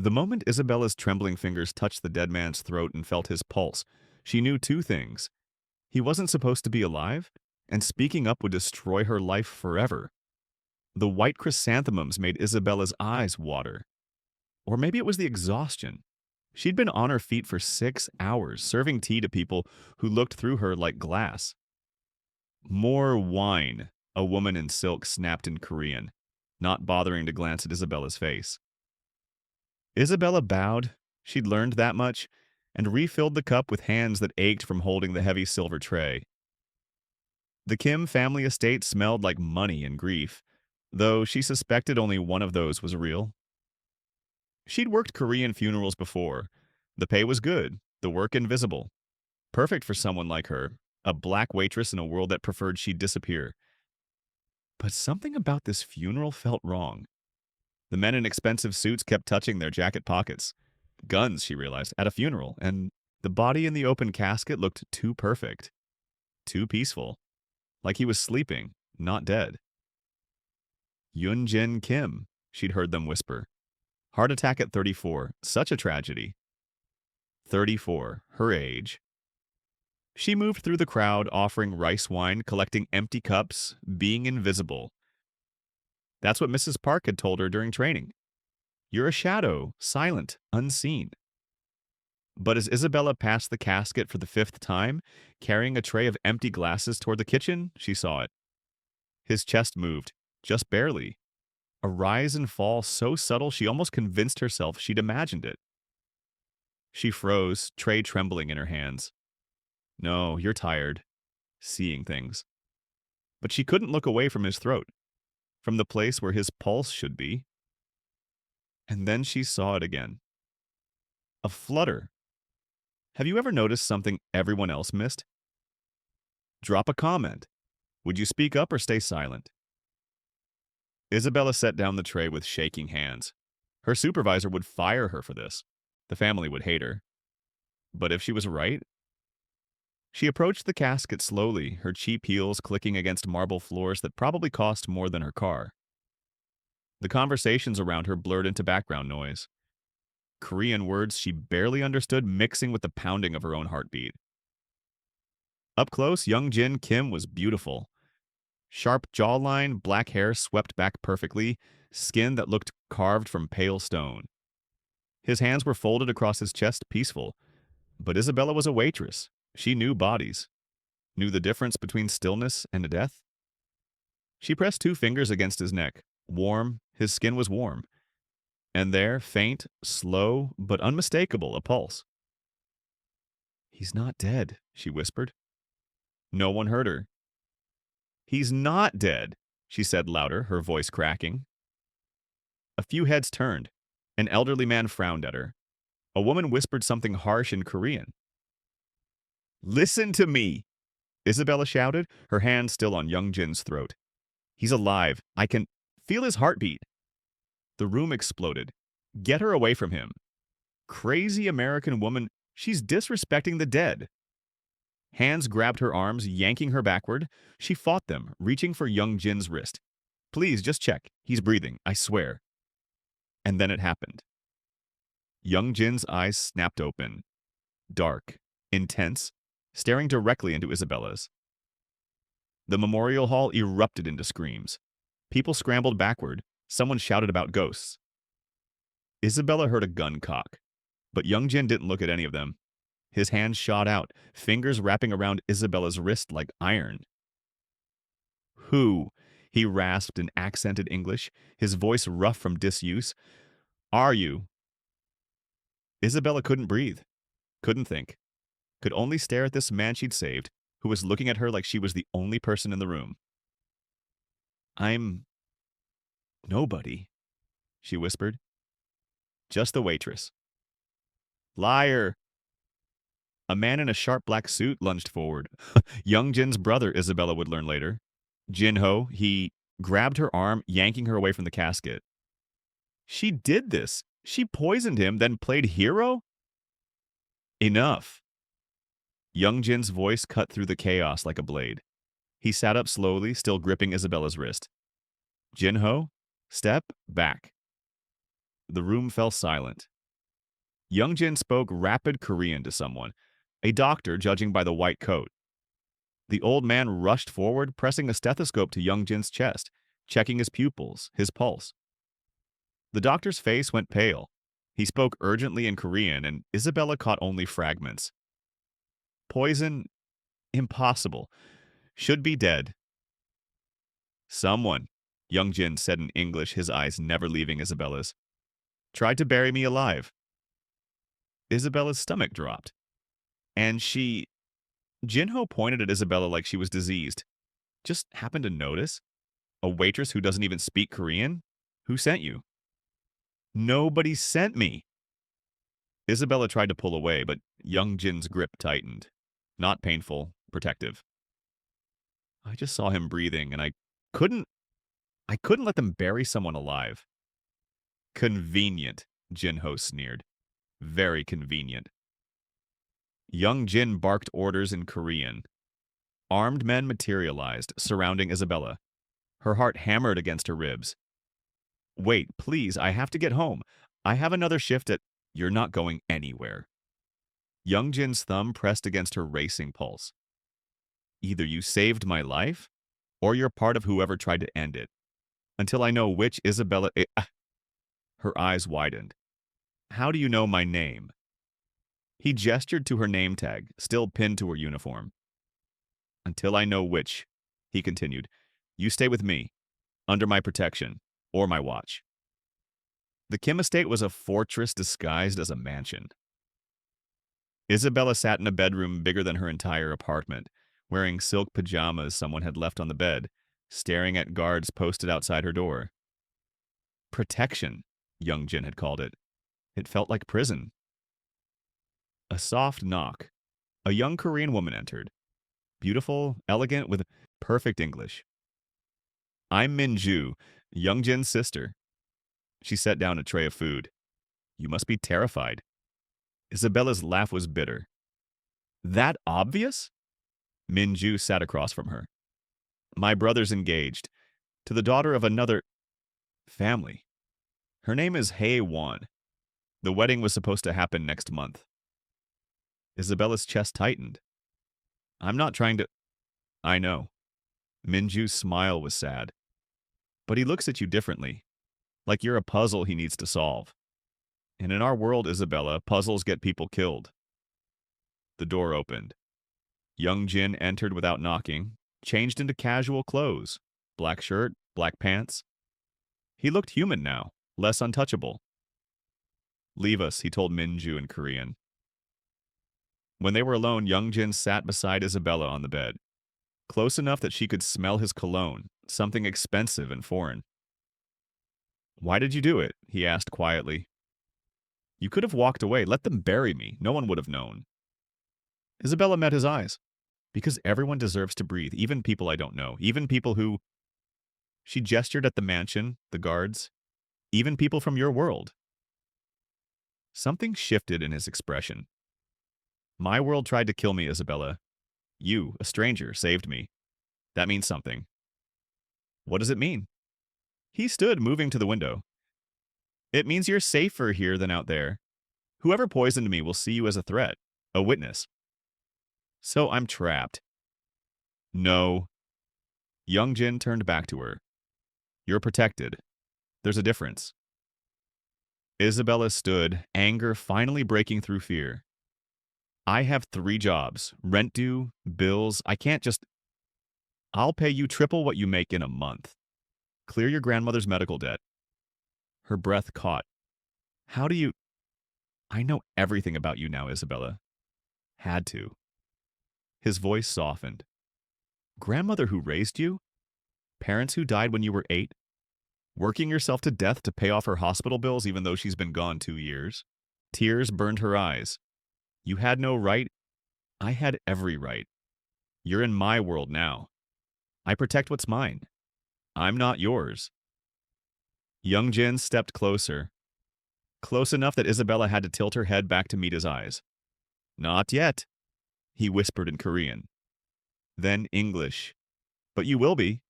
The moment Isabella's trembling fingers touched the dead man's throat and felt his pulse, she knew two things. He wasn't supposed to be alive, and speaking up would destroy her life forever. The white chrysanthemums made Isabella's eyes water. Or maybe it was the exhaustion. She'd been on her feet for 6 hours, serving tea to people who looked through her like glass. More wine, a woman in silk snapped in Korean, not bothering to glance at Isabella's face. Isabella bowed, she'd learned that much, and refilled the cup with hands that ached from holding the heavy silver tray. The Kim family estate smelled like money and grief, though she suspected only one of those was real. She'd worked Korean funerals before. The pay was good, the work invisible. Perfect for someone like her, a black waitress in a world that preferred she'd disappear. But something about this funeral felt wrong. The men in expensive suits kept touching their jacket pockets. Guns, she realized, at a funeral, and the body in the open casket looked too perfect. Too peaceful. Like he was sleeping, not dead. Yoon Jin Kim, she'd heard them whisper. Heart attack at 34, such a tragedy. 34, her age. She moved through the crowd, offering rice wine, collecting empty cups, being invisible. That's what Mrs. Park had told her during training. You're a shadow, silent, unseen. But as Isabella passed the casket for the 5th time, carrying a tray of empty glasses toward the kitchen, she saw it. His chest moved, just barely. A rise and fall so subtle she almost convinced herself she'd imagined it. She froze, tray trembling in her hands. No, you're tired. Seeing things. But she couldn't look away from his throat, from the place where his pulse should be. And then she saw it again. A flutter. Have you ever noticed something everyone else missed? Drop a comment. Would you speak up or stay silent? Isabella set down the tray with shaking hands. Her supervisor would fire her for this. The family would hate her. But if she was right? She approached the casket slowly, her cheap heels clicking against marble floors that probably cost more than her car. The conversations around her blurred into background noise. Korean words she barely understood mixing with the pounding of her own heartbeat. Up close, young Jin Kim was beautiful. Sharp jawline, black hair swept back perfectly, skin that looked carved from pale stone. His hands were folded across his chest, peaceful. But Isabella was a waitress. She knew bodies. Knew the difference between stillness and death. She pressed 2 fingers against his neck. Warm, his skin was warm. And there, faint, slow, but unmistakable, a pulse. He's not dead, she whispered. No one heard her. He's not dead, she said louder, her voice cracking. A few heads turned. An elderly man frowned at her. A woman whispered something harsh in Korean. Listen to me, Isabella shouted, her hand still on young Jin's throat. He's alive. I can feel his heartbeat. The room exploded. Get her away from him. Crazy American woman, she's disrespecting the dead. Hands grabbed her arms, yanking her backward. She fought them, reaching for young Jin's wrist. Please, just check. He's breathing, I swear. And then it happened. Young Jin's eyes snapped open. Dark, intense, staring directly into Isabella's. The memorial hall erupted into screams. People scrambled backward. Someone shouted about ghosts. Isabella heard a gun cock, but young Jin didn't look at any of them. His hands shot out, fingers wrapping around Isabella's wrist like iron. Who? He rasped in accented English, his voice rough from disuse. Are you? Isabella couldn't breathe, couldn't think, could only stare at this man she'd saved, who was looking at her like she was the only person in the room. I'm nobody, she whispered. Just the waitress. Liar! A man in a sharp black suit lunged forward. Young Jin's brother, Isabella would learn later. Jin-ho, he grabbed her arm, yanking her away from the casket. She did this. She poisoned him, then played hero? Enough. Young Jin's voice cut through the chaos like a blade. He sat up slowly, still gripping Isabella's wrist. Jin-ho, step back. The room fell silent. Young Jin spoke rapid Korean to someone, a doctor judging by the white coat. The old man rushed forward, pressing a stethoscope to Young Jin's chest, checking his pupils, his pulse. The doctor's face went pale. He spoke urgently in Korean, and Isabella caught only fragments. Poison? Impossible. Should be dead. Someone, Young Jin said in English, his eyes never leaving Isabella's, tried to bury me alive. Isabella's stomach dropped. And she... Jinho pointed at Isabella like she was diseased. Just happened to notice? A waitress who doesn't even speak Korean? Who sent you? Nobody sent me. Isabella tried to pull away, but Young Jin's grip tightened. Not painful, protective. I just saw him breathing, and couldn't I couldn't let them bury someone alive. Convenient, Jinho sneered. Very convenient. Young Jin barked orders in Korean. Armed men materialized, surrounding Isabella. Her heart hammered against her ribs. Wait, please, I have to get home. I have another shift at... You're not going anywhere. Young Jin's thumb pressed against her racing pulse. Either you saved my life, or you're part of whoever tried to end it. Until I know which Isabella... Her eyes widened. How do you know my name? He gestured to her name tag, still pinned to her uniform. Until I know which, he continued. You stay with me, under my protection, or my watch. The Kim estate was a fortress disguised as a mansion. Isabella sat in a bedroom bigger than her entire apartment, wearing silk pajamas someone had left on the bed, staring at guards posted outside her door. Protection, Young Jin had called it. It felt like prison. A soft knock. A young Korean woman entered. Beautiful, elegant, with perfect English. I'm Minju, Young Jin's sister. She set down a tray of food. You must be terrified. Isabella's laugh was bitter. That obvious? Minju sat across from her. My brother's engaged, to the daughter of another family. Her name is Hae Won. The wedding was supposed to happen next month. Isabella's chest tightened. I'm not trying to... I know. Minju's smile was sad. But he looks at you differently. Like you're a puzzle he needs to solve. And in our world, Isabella, puzzles get people killed. The door opened. Young Jin entered without knocking, changed into casual clothes. Black shirt, black pants. He looked human now, less untouchable. Leave us, he told Minju in Korean. When they were alone, Young Jin sat beside Isabella on the bed, close enough that she could smell his cologne, something expensive and foreign. Why did you do it? He asked quietly. You could have walked away. Let them bury me. No one would have known. Isabella met his eyes. Because everyone deserves to breathe, even people I don't know, even people who... She gestured at the mansion, the guards, even people from your world. Something shifted in his expression. My world tried to kill me, Isabella. You, a stranger, saved me. That means something. What does it mean? He stood, moving to the window. It means you're safer here than out there. Whoever poisoned me will see you as a threat, a witness. So I'm trapped. No. Young Jin turned back to her. You're protected. There's a difference. Isabella stood, anger finally breaking through fear. I have 3 jobs, rent due, bills. I can't just... I'll pay you triple what you make in a month. Clear your grandmother's medical debt. Her breath caught. How do you... I know everything about you now, Isabella. Had to. His voice softened. Grandmother who raised you? Parents who died when you were 8? Working yourself to death to pay off her hospital bills even though she's been gone 2 years? Tears burned her eyes. You had no right. I had every right. You're in my world now. I protect what's mine. I'm not yours. Young Jin stepped closer. Close enough that Isabella had to tilt her head back to meet his eyes. Not yet, he whispered in Korean. Then English. But you will be.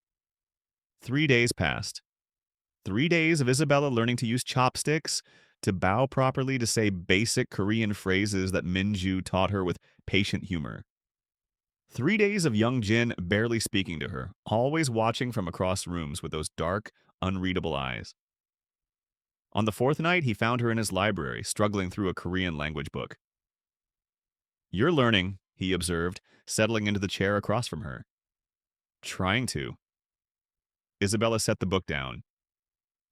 3 days passed. 3 days of Isabella learning to use chopsticks, to bow properly, to say basic Korean phrases that Minju taught her with patient humor. 3 days of young Jin barely speaking to her, always watching from across rooms with those dark, unreadable eyes. On the fourth night, he found her in his library, struggling through a Korean language book. "You're learning," he observed, settling into the chair across from her. "Trying to." Isabella set the book down.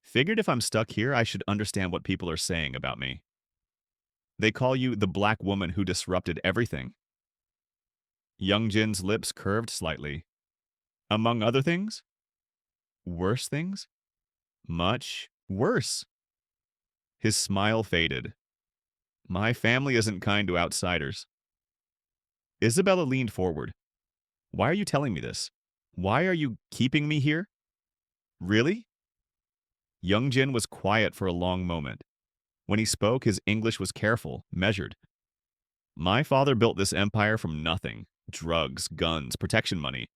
"Figured if I'm stuck here, I should understand what people are saying about me. They call you the black woman who disrupted everything." Young Jin's lips curved slightly. "Among other things?" "Worse things?" "Much worse." His smile faded. "My family isn't kind to outsiders." Isabella leaned forward. "Why are you telling me this? Why are you keeping me here?" "Really?" Young Jin was quiet for a long moment. When he spoke, his English was careful, measured. "My father built this empire from nothing. Drugs, guns, protection money.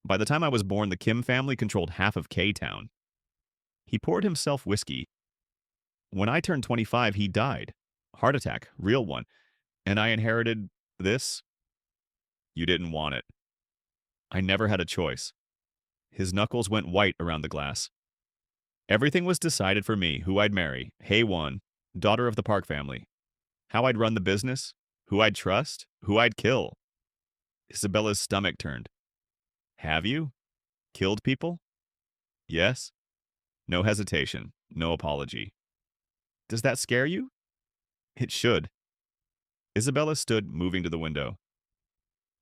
By the time I was born, the Kim family controlled half of K-Town." He poured himself whiskey. "When I turned 25, he died. Heart attack, real one. And I inherited this." "You didn't want it." "I never had a choice." His knuckles went white around the glass. "Everything was decided for me, who I'd marry, Hae-won, daughter of the Park family. How I'd run the business, who I'd trust, who I'd kill." Isabella's stomach turned. "Have you? Killed people?" "Yes." No hesitation, no apology. "Does that scare you?" "It should." Isabella stood, moving to the window.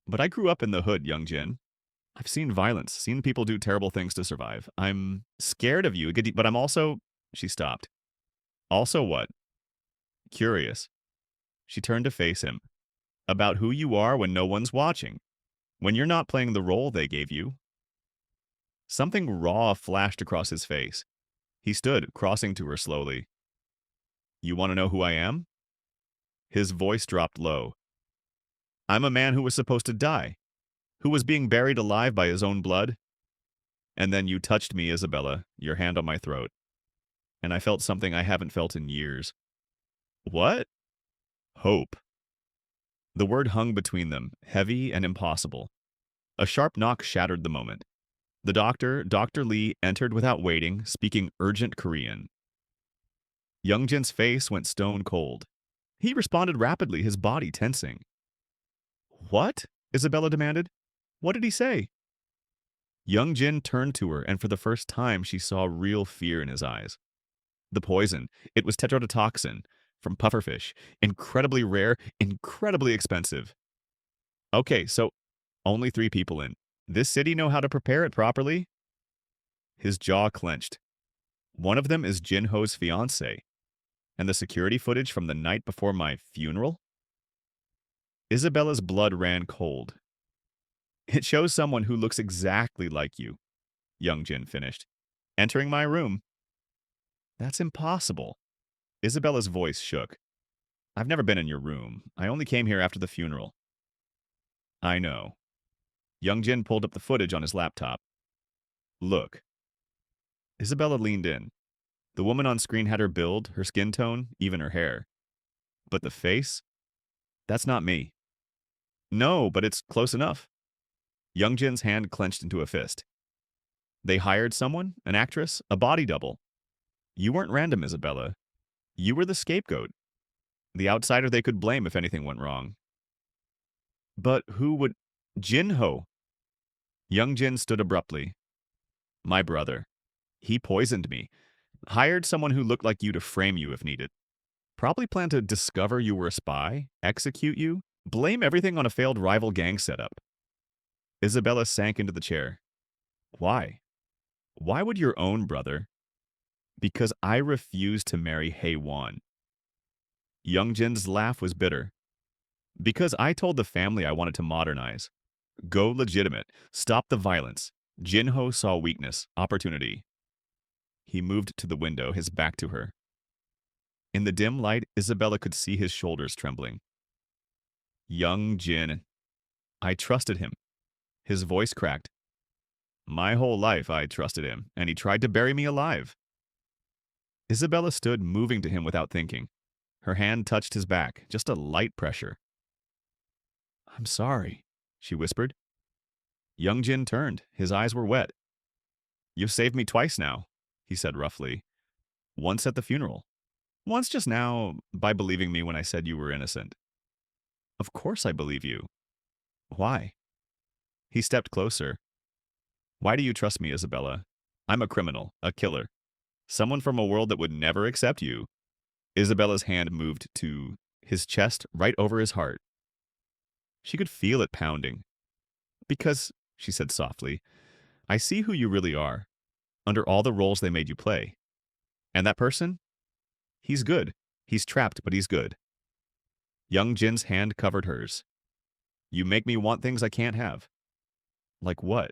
"But I grew up in the hood, young Jin. I've seen violence, seen people do terrible things to survive. I'm scared of you, but I'm also—" She stopped. "Also what?" "Curious." She turned to face him. "About who you are when no one's watching. When you're not playing the role they gave you." Something raw flashed across his face. He stood, crossing to her slowly. "You want to know who I am?" His voice dropped low. "I'm a man who was supposed to die, who was being buried alive by his own blood. And then you touched me, Isabella, your hand on my throat. And I felt something I haven't felt in years." "What?" "Hope." The word hung between them, heavy and impossible. A sharp knock shattered the moment. The doctor, Dr. Lee, entered without waiting, speaking urgent Korean. Young Jin's face went stone cold. He responded rapidly, his body tensing. "What?" Isabella demanded. "What did he say?" Young Jin turned to her, and for the first time she saw real fear in his eyes. The poison, it was tetrodotoxin, from pufferfish, incredibly rare, incredibly expensive. "Okay, so only 3 people in. This city know how to prepare it properly?" His jaw clenched. "One of them is Jinho's fiancée. And the security footage from the night before my funeral?" Isabella's blood ran cold. "It shows someone who looks exactly like you," Young Jin finished, "entering my room." "That's impossible." Isabella's voice shook. "I've never been in your room. I only came here after the funeral." "I know." Young Jin pulled up the footage on his laptop. "Look." Isabella leaned in. The woman on screen had her build, her skin tone, even her hair. But the face? That's not me. "No, but it's close enough." Young Jin's hand clenched into a fist. "They hired someone, an actress, a body double. You weren't random, Isabella. You were the scapegoat. The outsider they could blame if anything went wrong." "But who would—" "Jinho." Young Jin stood abruptly. "My brother. He poisoned me. Hired someone who looked like you to frame you if needed. Probably planned to discover you were a spy, execute you, blame everything on a failed rival gang setup." Isabella sank into the chair. "Why? Why would your own brother—" "Because I refused to marry Hae-won." Young Jin's laugh was bitter. "Because I told the family I wanted to modernize. Go legitimate. Stop the violence. Jinho saw weakness, opportunity." He moved to the window, his back to her. In the dim light, Isabella could see his shoulders trembling. "Young Jin. I trusted him." His voice cracked. "My whole life I trusted him, and he tried to bury me alive." Isabella stood, moving to him without thinking. Her hand touched his back, just a light pressure. "I'm sorry," she whispered. Young Jin turned. His eyes were wet. "You've saved me twice now," he said roughly. "Once at the funeral. Once just now by believing me when I said you were innocent." "Of course I believe you. Why?" He stepped closer. "Why do you trust me, Isabella? I'm a criminal, a killer. Someone from a world that would never accept you." Isabella's hand moved to his chest, right over his heart. She could feel it pounding. "Because," she said softly, "I see who you really are, under all the roles they made you play. And that person? He's good. He's trapped, but he's good." Young Jin's hand covered hers. "You make me want things I can't have." "Like what?"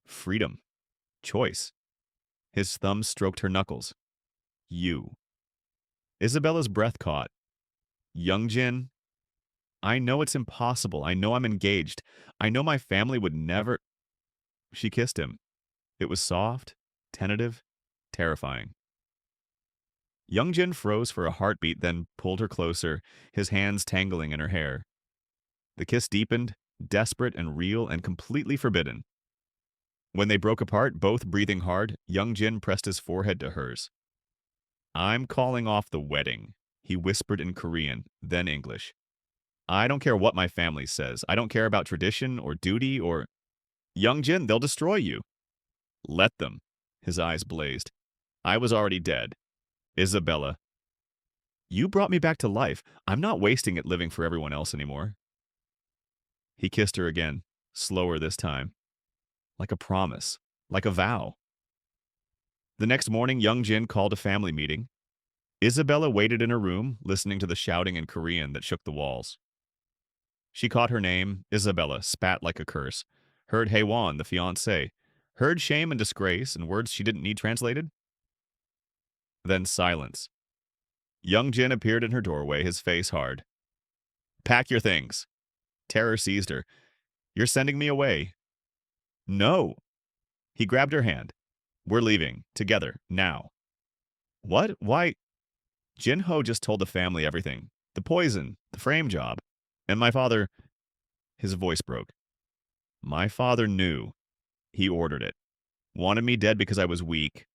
"Freedom. Choice." His thumb stroked her knuckles. "You." Isabella's breath caught. "Young Jin, I know it's impossible. I know I'm engaged. I know my family would never—" She kissed him. It was soft, tentative, terrifying. Young Jin froze for a heartbeat, then pulled her closer, his hands tangling in her hair. The kiss deepened, desperate and real and completely forbidden. When they broke apart, both breathing hard, Young Jin pressed his forehead to hers. "I'm calling off the wedding," he whispered in Korean, then English. "I don't care what my family says. I don't care about tradition or duty or—" "Young Jin, they'll destroy you." "Let them." His eyes blazed. "I was already dead. Isabella, you brought me back to life. I'm not wasting it living for everyone else anymore." He kissed her again, slower this time. Like a promise. Like a vow. The next morning, Young Jin called a family meeting. Isabella waited in her room, listening to the shouting in Korean that shook the walls. She caught her name, Isabella, spat like a curse. Heard Haewon, the fiancé. Heard shame and disgrace and words she didn't need translated. Then silence. Young Jin appeared in her doorway, his face hard. "Pack your things." Terror seized her. "You're sending me away." "No." He grabbed her hand. "We're leaving. Together. Now." "What? Why?" "Jin-ho just told the family everything. The poison. The frame job. And my father—" His voice broke. "My father knew. He ordered it. Wanted me dead because I was weak.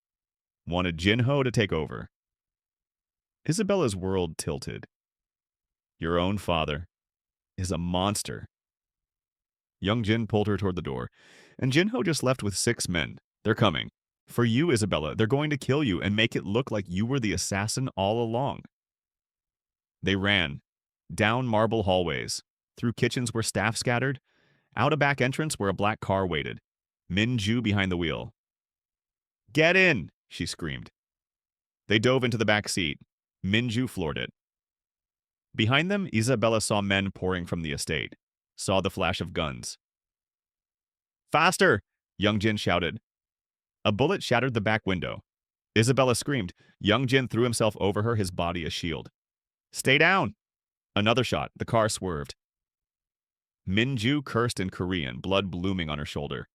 Wanted Jin-ho to take over." Isabella's world tilted. "Your own father is a monster." Young Jin pulled her toward the door. "And Jin-ho just left with 6 men. They're coming. For you, Isabella. They're going to kill you and make it look like you were the assassin all along." They ran. Down marble hallways. Through kitchens where staff scattered. Out a back entrance where a black car waited. Min-ju behind the wheel. "Get in!" she screamed. They dove into the back seat. Min-ju floored it. Behind them, Isabella saw men pouring from the estate. Saw the flash of guns. "Faster!" Young Jin shouted. A bullet shattered the back window. Isabella screamed. Young Jin threw himself over her, his body a shield. "Stay down!" Another shot. The car swerved. Min-ju cursed in Korean, blood blooming on her shoulder.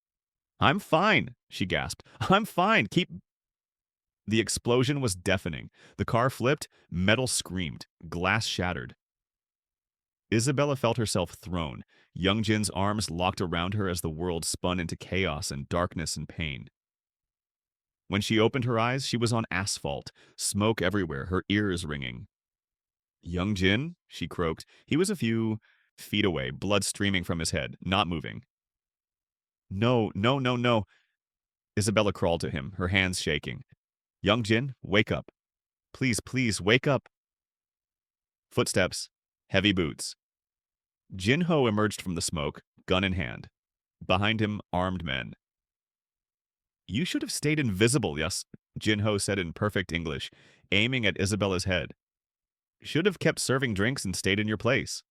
"I'm fine," she gasped. "I'm fine. Keep—" The explosion was deafening. The car flipped. Metal screamed. Glass shattered. Isabella felt herself thrown. Young Jin's arms locked around her as the world spun into chaos and darkness and pain. When she opened her eyes, she was on asphalt, smoke everywhere, her ears ringing. "Young Jin?" she croaked. He was a few feet away, blood streaming from his head, not moving. "No, no, no, no." Isabella crawled to him, her hands shaking. "Young Jin, wake up. Please, please, wake up." Footsteps. Heavy boots. Jin-ho emerged from the smoke, gun in hand. Behind him, armed men. "You should have stayed invisible, yes," Jin-ho said in perfect English, aiming at Isabella's head. "Should have kept serving drinks and stayed in your place."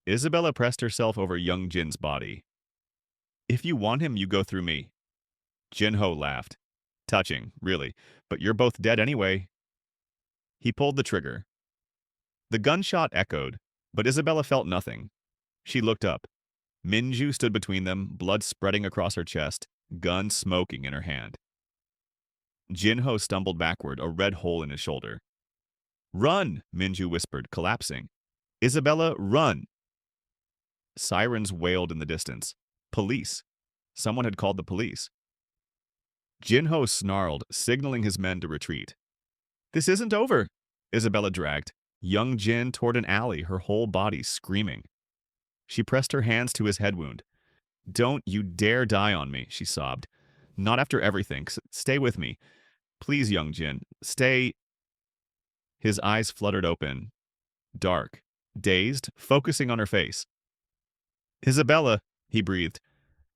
Isabella pressed herself over Young Jin's body. "If you want him, you go through me." Jin-ho laughed. "Touching, really. But you're both dead anyway." He pulled the trigger. The gunshot echoed, but Isabella felt nothing. She looked up. Min-ju stood between them, blood spreading across her chest, gun smoking in her hand. Jinho stumbled backward, a red hole in his shoulder. Run, Minju whispered, collapsing. Isabella, run! Sirens wailed in the distance. Police. Someone had called the police. Jinho snarled, signaling his men to retreat. This isn't over, Isabella dragged young Jin toward an alley, her whole body screaming. She pressed her hands to his head wound. Don't you dare die on me, she sobbed. Not after everything. Stay with me. Please, young Jin. Stay. His eyes fluttered open, dark, dazed, focusing on her face. Isabella, he breathed.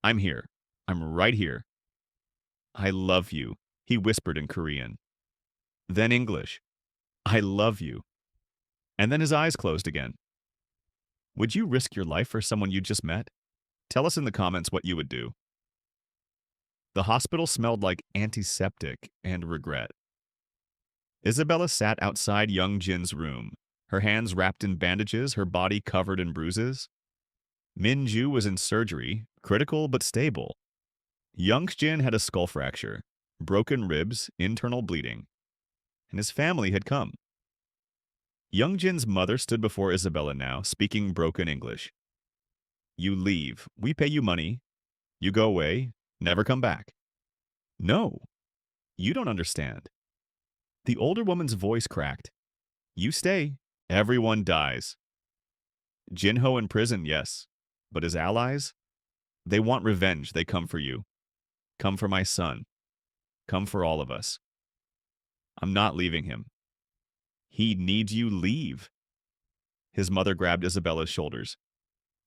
I'm here. I'm right here. I love you, he whispered in Korean. Then English. I love you. And then his eyes closed again. Would you risk your life for someone you just met? Tell us in the comments what you would do. The hospital smelled like antiseptic and regret. Isabella sat outside young Jin's room, her hands wrapped in bandages, her body covered in bruises. Minju was in surgery, critical but stable. Young Jin had a skull fracture, broken ribs, internal bleeding, and his family had come. Young Jin's mother stood before Isabella now, speaking broken English. You leave. We pay you money. You go away. Never come back. No. You don't understand. The older woman's voice cracked. You stay. Everyone dies. Jinho in prison, yes. But his allies? They want revenge. They come for you. Come for my son. Come for all of us. I'm not leaving him. He needs you. Leave. His mother grabbed Isabella's shoulders.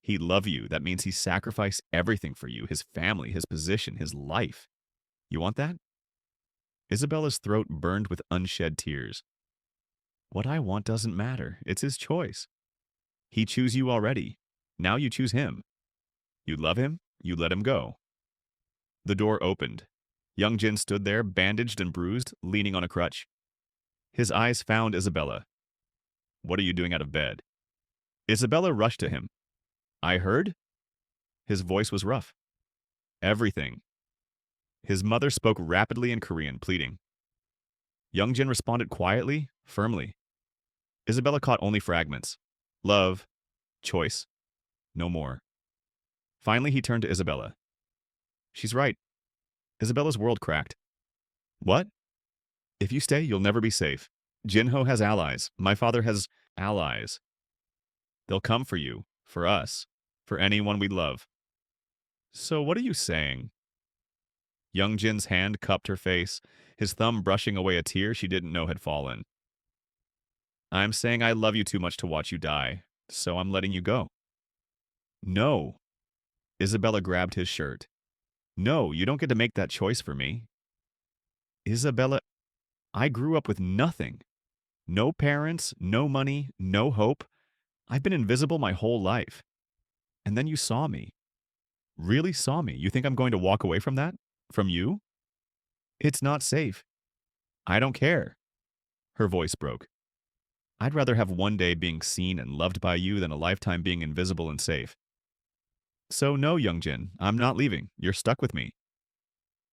He'd love you. That means he sacrificed everything for you, his family, his position, his life. You want that? Isabella's throat burned with unshed tears. What I want doesn't matter. It's his choice. He chose you already. Now you choose him. You love him, you let him go. The door opened. Young Jin stood there, bandaged and bruised, leaning on a crutch. His eyes found Isabella. What are you doing out of bed? Isabella rushed to him. I heard? His voice was rough. Everything. His mother spoke rapidly in Korean, pleading. Young Jin responded quietly, firmly. Isabella caught only fragments. Love. Choice. No more. Finally, he turned to Isabella. She's right. Isabella's world cracked. What? If you stay, you'll never be safe. Jinho has allies. My father has allies. They'll come for you, for us, for anyone we love. So what are you saying? Young Jin's hand cupped her face, his thumb brushing away a tear she didn't know had fallen. I'm saying I love you too much to watch you die, so I'm letting you go. No. Isabella grabbed his shirt. No, you don't get to make that choice for me. Isabella, I grew up with nothing. No parents, no money, no hope. I've been invisible my whole life. And then you saw me. Really saw me. You think I'm going to walk away from that? From you? It's not safe. I don't care. Her voice broke. I'd rather have one day being seen and loved by you than a lifetime being invisible and safe. So no, Young Jin, I'm not leaving. You're stuck with me.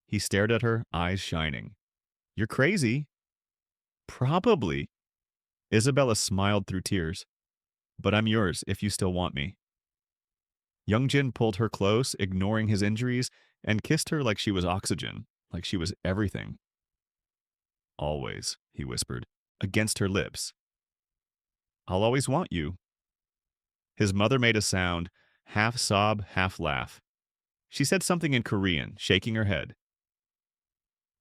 He stared at her, eyes shining. You're crazy. Probably. Isabella smiled through tears. But I'm yours if you still want me. Young Jin pulled her close, ignoring his injuries, and kissed her like she was oxygen, like she was everything. Always, he whispered, against her lips. I'll always want you. His mother made a sound, half sob, half laugh. She said something in Korean, shaking her head.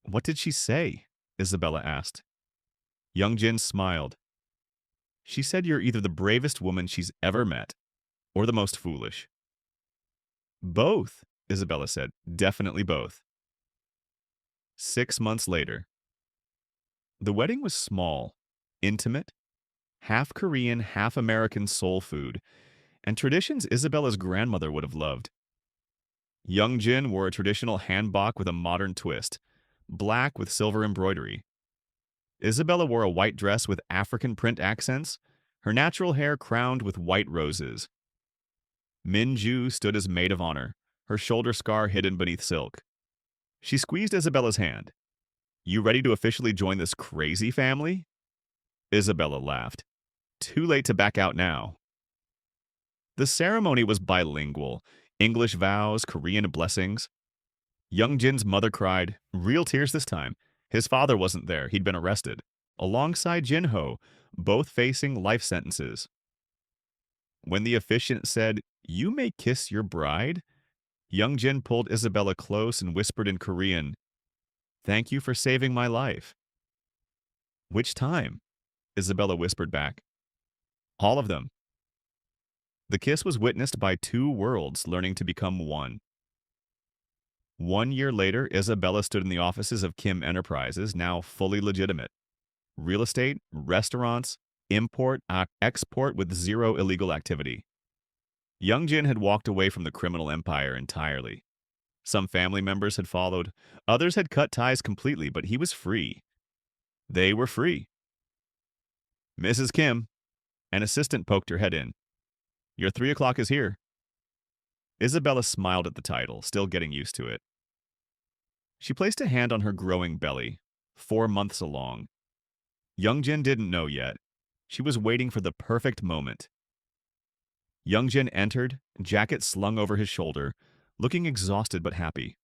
What did she say? Isabella asked. Young Jin smiled. She said you're either the bravest woman she's ever met, or the most foolish. Both, Isabella said. Definitely both. 6 months later. The wedding was small, intimate, half Korean, half American soul food, and traditions Isabella's grandmother would have loved. Young Jin wore a traditional hanbok with a modern twist, black with silver embroidery. Isabella wore a white dress with African print accents, her natural hair crowned with white roses. Minju stood as maid of honor, her shoulder scar hidden beneath silk. She squeezed Isabella's hand. You ready to officially join this crazy family? Isabella laughed. Too late to back out now. The ceremony was bilingual. English vows, Korean blessings. Young Jin's mother cried, real tears this time. His father wasn't there, he'd been arrested. Alongside Jinho, both facing life sentences. When the officiant said, you may kiss your bride, Young Jin pulled Isabella close and whispered in Korean, thank you for saving my life. Which time? Isabella whispered back. All of them. The kiss was witnessed by two worlds learning to become one. 1 year later, Isabella stood in the offices of Kim Enterprises, now fully legitimate. Real estate, restaurants, import, export with zero illegal activity. Young Jin had walked away from the criminal empire entirely. Some family members had followed, others had cut ties completely, but he was free. They were free. Mrs. Kim, an assistant poked her head in. Your 3 o'clock is here. Isabella smiled at the title, still getting used to it. She placed a hand on her growing belly, 4 months along. Young Jin didn't know yet. She was waiting for the perfect moment. Young Jin entered, jacket slung over his shoulder, looking exhausted but happy.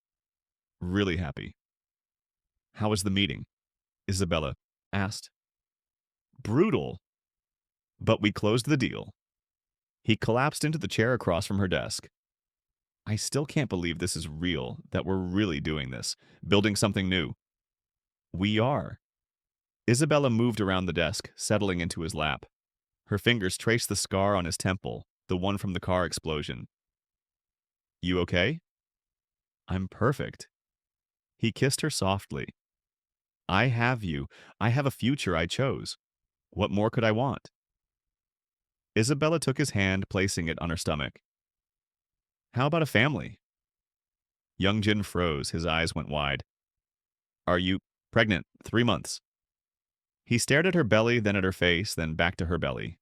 Really happy. How was the meeting? Isabella asked. Brutal. But we closed the deal. He collapsed into the chair across from her desk. I still can't believe this is real, that we're really doing this, building something new. We are. Isabella moved around the desk, settling into his lap. Her fingers traced the scar on his temple, the one from the car explosion. You okay? I'm perfect. He kissed her softly. I have you. I have a future I chose. What more could I want? Isabella took his hand, placing it on her stomach. How about a family? Young Jin froze, his eyes went wide. Are you pregnant? 3 months. He stared at her belly, then at her face, then back to her belly.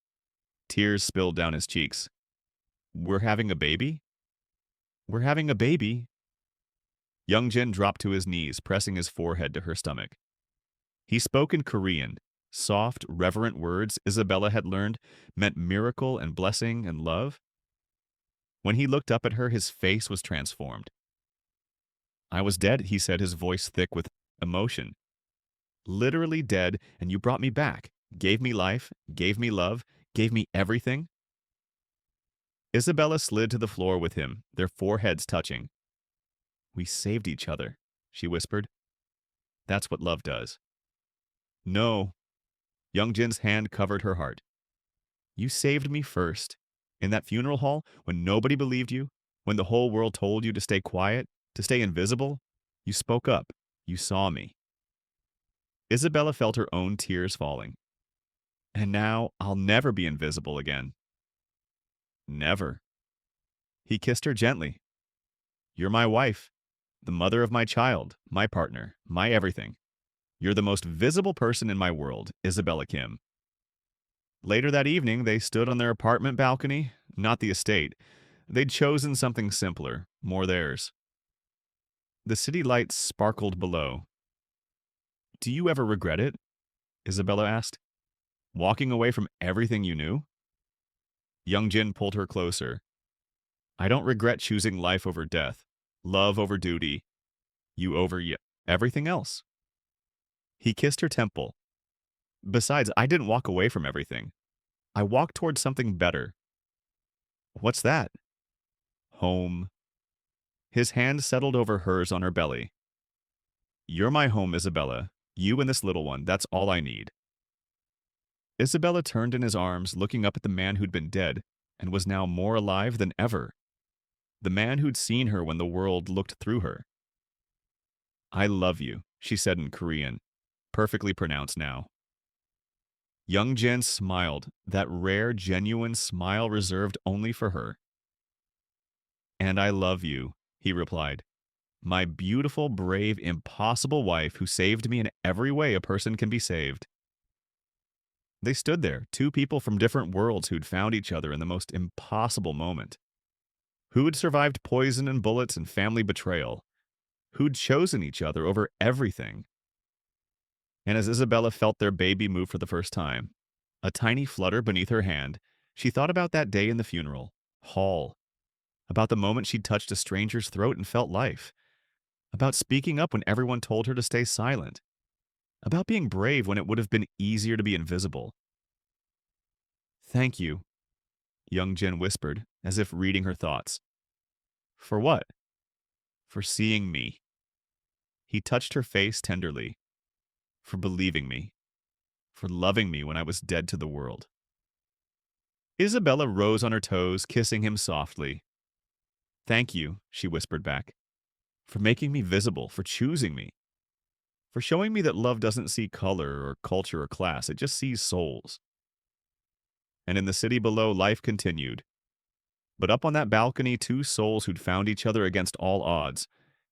Tears spilled down his cheeks. We're having a baby? We're having a baby. Young Jin dropped to his knees, pressing his forehead to her stomach. He spoke in Korean. Soft, reverent words Isabella had learned meant miracle and blessing and love. When he looked up at her, his face was transformed. I was dead, he said, his voice thick with emotion. Literally dead, and you brought me back, gave me life, gave me love, gave me everything. Isabella slid to the floor with him, their foreheads touching. We saved each other, she whispered. That's what love does. No. Young Jin's hand covered her heart. You saved me first. In that funeral hall, when nobody believed you, when the whole world told you to stay quiet, to stay invisible, you spoke up. You saw me. Isabella felt her own tears falling. And now I'll never be invisible again. Never. He kissed her gently. You're my wife, the mother of my child, my partner, my everything. You're the most visible person in my world, Isabella Kim. Later that evening, they stood on their apartment balcony, not the estate. They'd chosen something simpler, more theirs. The city lights sparkled below. Do you ever regret it? Isabella asked. Walking away from everything you knew? Young Jin pulled her closer. I don't regret choosing life over death, love over duty, you over everything else. He kissed her temple. Besides, I didn't walk away from everything. I walked towards something better. What's that? Home. His hand settled over hers on her belly. You're my home, Isabella. You and this little one, that's all I need. Isabella turned in his arms, looking up at the man who'd been dead and was now more alive than ever. The man who'd seen her when the world looked through her. I love you, she said in Korean, perfectly pronounced now. Young Jin smiled, that rare, genuine smile reserved only for her. And I love you, he replied. My beautiful, brave, impossible wife who saved me in every way a person can be saved. They stood there, two people from different worlds who'd found each other in the most impossible moment. Who'd survived poison and bullets and family betrayal. Who'd chosen each other over everything. And as Isabella felt their baby move for the first time, a tiny flutter beneath her hand, she thought about that day in the funeral hall, about the moment she'd touched a stranger's throat and felt life, about speaking up when everyone told her to stay silent, about being brave when it would have been easier to be invisible. "Thank you," young Jen whispered, as if reading her thoughts. "For what?" "For seeing me." He touched her face tenderly. "For believing me. For loving me when I was dead to the world." Isabella rose on her toes, kissing him softly. "Thank you," she whispered back, "for making me visible, for choosing me, for showing me that love doesn't see color or culture or class, it just sees souls." And in the city below, life continued. But up on that balcony, two souls who'd found each other against all odds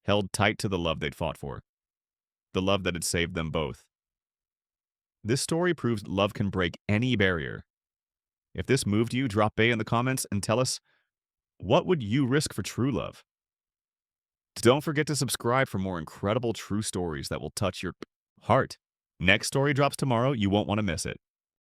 held tight to the love they'd fought for, the love that had saved them both. This story proves love can break any barrier. If this moved you, drop A in the comments and tell us, what would you risk for true love? Don't forget to subscribe for more incredible true stories that will touch your heart. Next story drops tomorrow. You won't want to miss it.